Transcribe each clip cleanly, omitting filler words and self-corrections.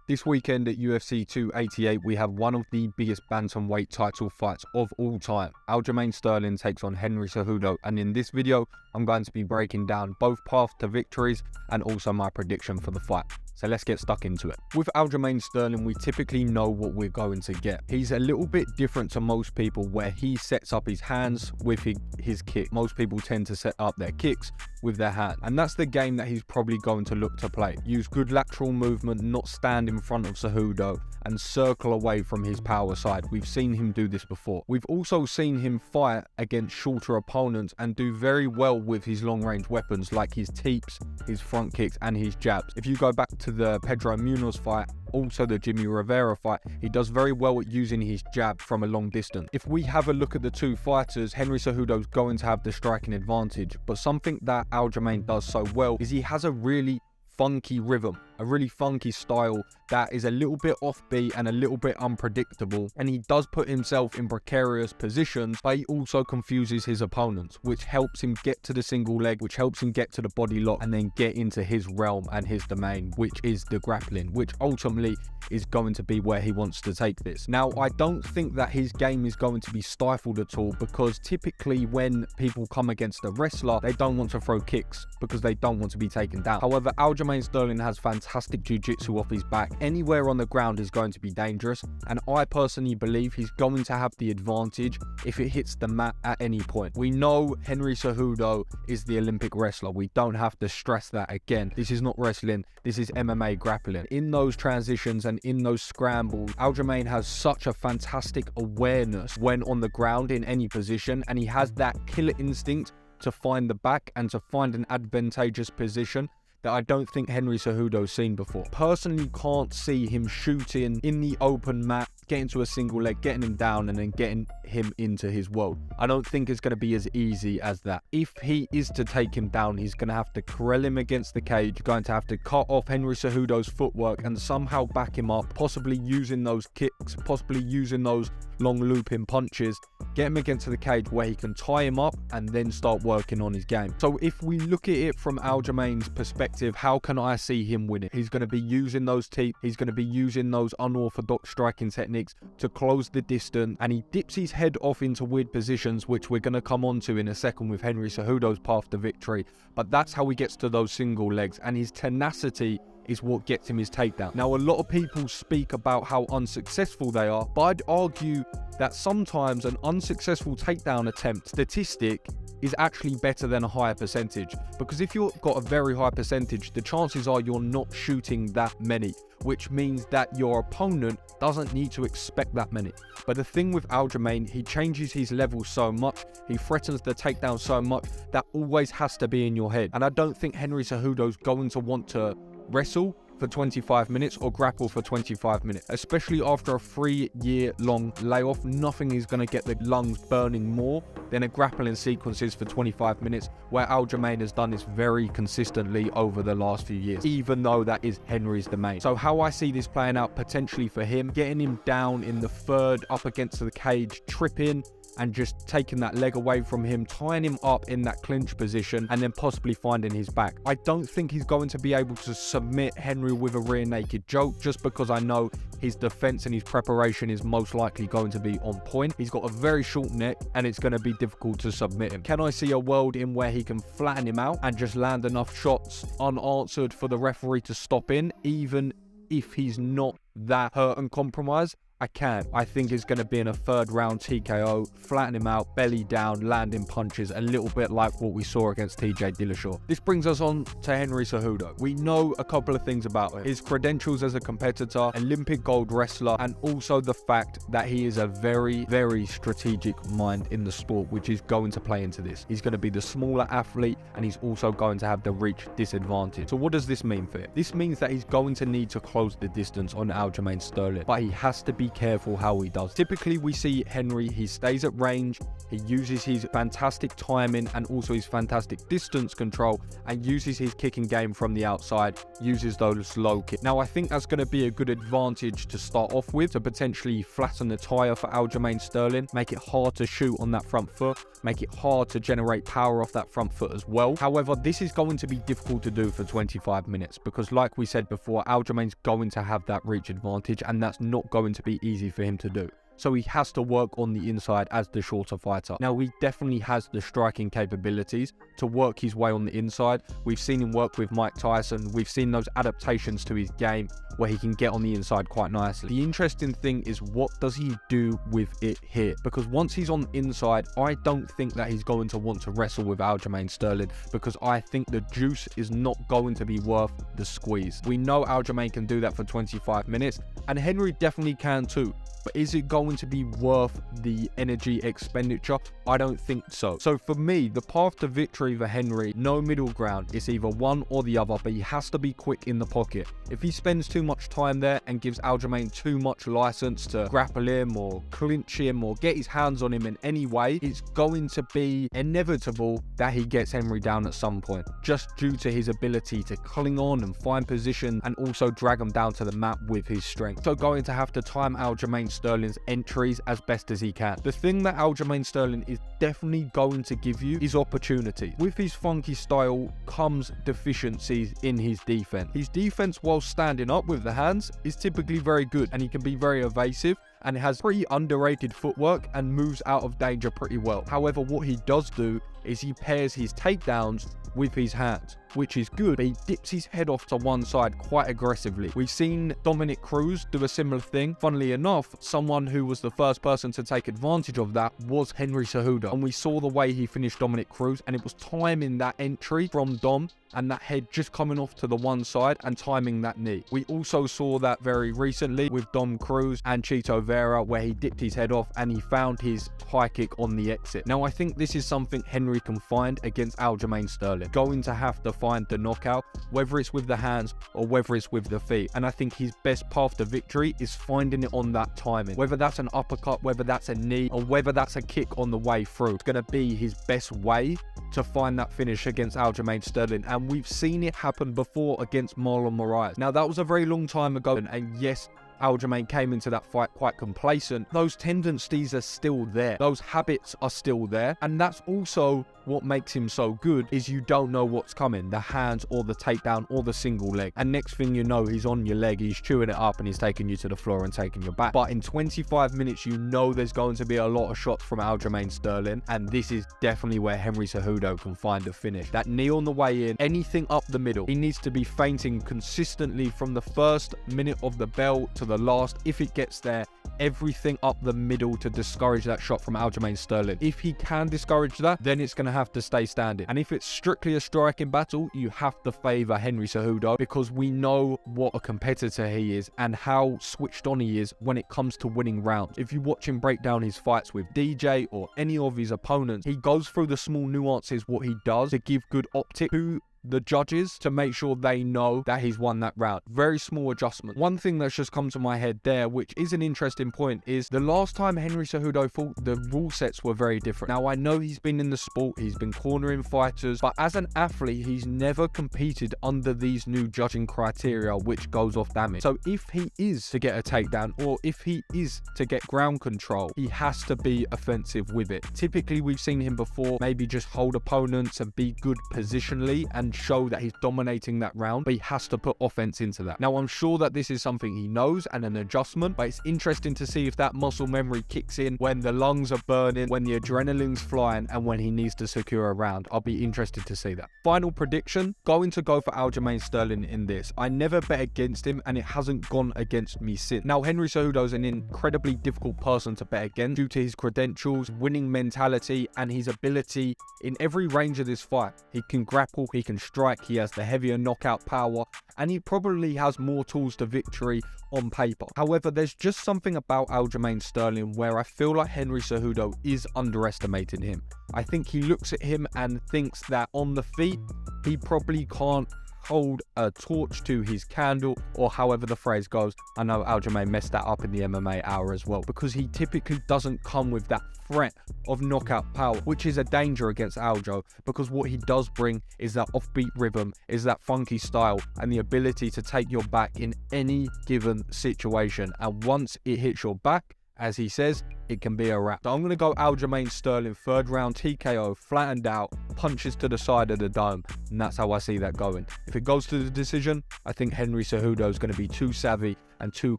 This weekend at UFC 288, we have one of the biggest bantamweight title fights of all time. Aljamain Sterling takes on Henry Cejudo, and in this video, I'm going to be breaking down both paths to victories and also my prediction for the fight. So let's get stuck into it. With Aljamain Sterling, we typically know what we're going to get. He's a little bit different to most people where he sets up his hands with his kick. Most people tend to set up their kicks with their hand. And that's the game that he's probably going to look to play. Use good lateral movement, not stand in front of Cejudo, and circle away from his power side. We've seen him do this before. We've also seen him fight against shorter opponents and do very well with his long-range weapons like his teeps, his front kicks, and his jabs. If you go back to the Pedro Munoz fight, also the Jimmy Rivera fight, he does very well at using his jab from a long distance. If we have a look at the two fighters, Henry Cejudo's going to have the striking advantage, but something that Aljamain does so well is he has a really funky rhythm, a really funky style that is a little bit offbeat and a little bit unpredictable, and he does put himself in precarious positions, but he also confuses his opponents, which helps him get to the single leg, which helps him get to the body lock and then get into his realm and his domain, which is the grappling, which ultimately is going to be where he wants to take this. Now, I don't think that his game is going to be stifled at all, because typically when people come against a wrestler, they don't want to throw kicks because they don't want to be taken down. However, Aljamain Sterling has fantastic jiu-jitsu off his back. Anywhere on the ground is going to be dangerous, and I personally believe he's going to have the advantage if it hits the mat at any point. We know Henry Cejudo is the Olympic wrestler. We don't have to stress that again. This is not wrestling, this is MMA grappling. In those transitions and in those scrambles, Aljamain has such a fantastic awareness when on the ground in any position, and he has that killer instinct to find the back and to find an advantageous position that I don't think Henry Cejudo's seen before. Personally, can't see him shooting in the open mat, getting to a single leg, getting him down, and then getting him into his world. I don't think it's going to be as easy as that. If he is to take him down, he's going to have to corral him against the cage, going to have to cut off Henry Cejudo's footwork and somehow back him up, possibly using those kicks, possibly using those long looping punches, get him against the cage where he can tie him up and then start working on his game. So if we look at it from Aljamain's perspective, how can I see him winning? He's going to be using those teeth, he's going to be using those unorthodox striking techniques to close the distance, and he dips his head off into weird positions, which we're going to come on to in a second with Henry Cejudo's path to victory. But that's how he gets to those single legs, and his tenacity is what gets him his takedown. Now, a lot of people speak about how unsuccessful they are, but I'd argue that sometimes an unsuccessful takedown attempt statistic is actually better than a higher percentage, because if you've got a very high percentage, the chances are you're not shooting that many, which means that your opponent doesn't need to expect that many. But the thing with Aljamain, he changes his level so much, he threatens the takedown so much, that always has to be in your head. And I don't think Henry Cejudo's going to want to wrestle for 25 minutes or grapple for 25 minutes, especially after a 3-year-long layoff. Nothing is going to get the lungs burning more than a grappling sequences for 25 minutes, where Aljamain has done this very consistently over the last few years, even though that is Henry's domain. So how I see this playing out potentially for him, getting him down in the third up against the cage, tripping, and just taking that leg away from him, tying him up in that clinch position, and then possibly finding his back. I don't think he's going to be able to submit Henry with a rear naked choke, just because I know his defense and his preparation is most likely going to be on point. He's got a very short neck, and it's going to be difficult to submit him. Can I see a world in where he can flatten him out and just land enough shots unanswered for the referee to stop in, even if he's not that hurt and compromised? I can. I think it's going to be in a third round TKO, flatten him out, belly down, landing punches, a little bit like what we saw against TJ Dillashaw. This brings us on to Henry Cejudo. We know a couple of things about him. His credentials as a competitor, Olympic gold wrestler, and also the fact that he is a very, very strategic mind in the sport, which is going to play into this. He's going to be the smaller athlete, and he's also going to have the reach disadvantage. So what does this mean for him? This means that he's going to need to close the distance on Aljamain Sterling, but he has to be be careful how he does. Typically, we see Henry, he stays at range, he uses his fantastic timing and also his fantastic distance control, and uses his kicking game from the outside, uses those low kicks. Now, I think that's going to be a good advantage to start off with, to potentially flatten the tire for Aljamain Sterling, make it hard to shoot on that front foot, make it hard to generate power off that front foot as well. However, this is going to be difficult to do for 25 minutes because, like we said before, Aljamain's going to have that reach advantage, and that's not going to be easy for him to do. So he has to work on the inside as the shorter fighter. Now, he definitely has the striking capabilities to work his way on the inside. We've seen him work with Mike Tyson. We've seen those adaptations to his game where he can get on the inside quite nicely. The interesting thing is, what does he do with it here? Because once he's on the inside, I don't think that he's going to want to wrestle with Aljamain Sterling, because I think the juice is not going to be worth the squeeze. We know Aljamain can do that for 25 minutes, and Henry definitely can too. But is it going to be worth the energy expenditure? I don't think so. So for me, the path to victory for Henry, no middle ground. It's either one or the other, but he has to be quick in the pocket. If he spends too much time there and gives Aljamain too much license to grapple him or clinch him or get his hands on him in any way, it's going to be inevitable that he gets Henry down at some point, just due to his ability to cling on and find position and also drag him down to the mat with his strength. So going to have to time Aljamain Sterling's entries as best as he can. The thing that Aljamain Sterling is definitely going to give you is opportunity. With his funky style comes deficiencies in his defense. His defense, while standing up with the hands, is typically very good, and he can be very evasive and has pretty underrated footwork and moves out of danger pretty well. However, what he does do is he pairs his takedowns with his hands, which is good, but he dips his head off to one side quite aggressively. We've seen Dominic Cruz do a similar thing. Funnily enough, someone who was the first person to take advantage of that was Henry Cejudo, and we saw the way he finished Dominic Cruz, and it was timing that entry from Dom and that head just coming off to the one side and timing that knee. We also saw that very recently with Dom Cruz and Chito Vera, where he dipped his head off and he found his high kick on the exit. Now, I think this is something Henry can find against Aljamain Sterling. Going to have to find the knockout, whether it's with the hands or whether it's with the feet. And I think his best path to victory is finding it on that timing. Whether that's an uppercut, whether that's a knee, or whether that's a kick on the way through, it's going to be his best way to find that finish against Aljamain Sterling. And we've seen it happen before against Marlon Moraes. Now, that was a very long time ago, and yes, Aljamain came into that fight quite complacent. Those tendencies are still there. Those habits are still there. And that's also what makes him so good, is you don't know what's coming, the hands or the takedown or the single leg. And next thing you know, he's on your leg, he's chewing it up, and he's taking you to the floor and taking your back. But in 25 minutes, you know there's going to be a lot of shots from Aljamain Sterling, and this is definitely where Henry Cejudo can find a finish. That knee on the way in, anything up the middle. He needs to be feinting consistently from the first minute of the bell to the last. If it gets there, everything up the middle to discourage that shot from Aljamain Sterling. If he can discourage that, then it's going to have to stay standing. And if it's strictly a striking battle, you have to favour Henry Cejudo, because we know what a competitor he is and how switched on he is when it comes to winning rounds. If you watch him break down his fights with DJ or any of his opponents, he goes through the small nuances, what he does to give good optic to the judges, to make sure they know that he's won that round. Very small adjustment. One thing that's just come to my head there, which is an interesting point, is the last time Henry Cejudo fought, the rule sets were very different. Now, I know he's been in the sport, he's been cornering fighters, but as an athlete, he's never competed under these new judging criteria, which goes off damage. So if he is to get a takedown, or if he is to get ground control, he has to be offensive with it. Typically, we've seen him before maybe just hold opponents and be good positionally and show that he's dominating that round, but he has to put offense into that. Now, I'm sure that this is something he knows and an adjustment, but it's interesting to see if that muscle memory kicks in when the lungs are burning, when the adrenaline's flying, and when he needs to secure a round. I'll be interested to see that. Final prediction, going to go for Aljamain Sterling in this. I never bet against him, and it hasn't gone against me since. Now, Henry Cejudo is an incredibly difficult person to bet against due to his credentials, winning mentality, and his ability in every range of this fight. He can grapple, he can strike, he has the heavier knockout power, and he probably has more tools to victory on paper. However, there's just something about Aljamain Sterling where I feel like Henry Cejudo is underestimating him. I think he looks at him and thinks that on the feet, he probably can't hold a torch to his candle, or however the phrase goes. I know Aljamain messed that up in the MMA hour as well, because he typically doesn't come with that threat of knockout power, which is a danger against Aljo, because what he does bring is that offbeat rhythm, is that funky style, and the ability to take your back in any given situation. And once it hits your back, as he says, it can be a wrap. So I'm going to go Aljamain Sterling, 3rd round TKO, flattened out, punches to the side of the dome, and that's how I see that going. If it goes to the decision, I think Henry Cejudo is going to be too savvy and too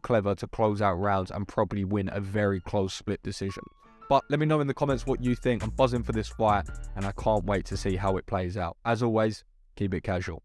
clever to close out rounds and probably win a very close split decision. But let me know in the comments what you think. I'm buzzing for this fight, and I can't wait to see how it plays out. As always, keep it casual.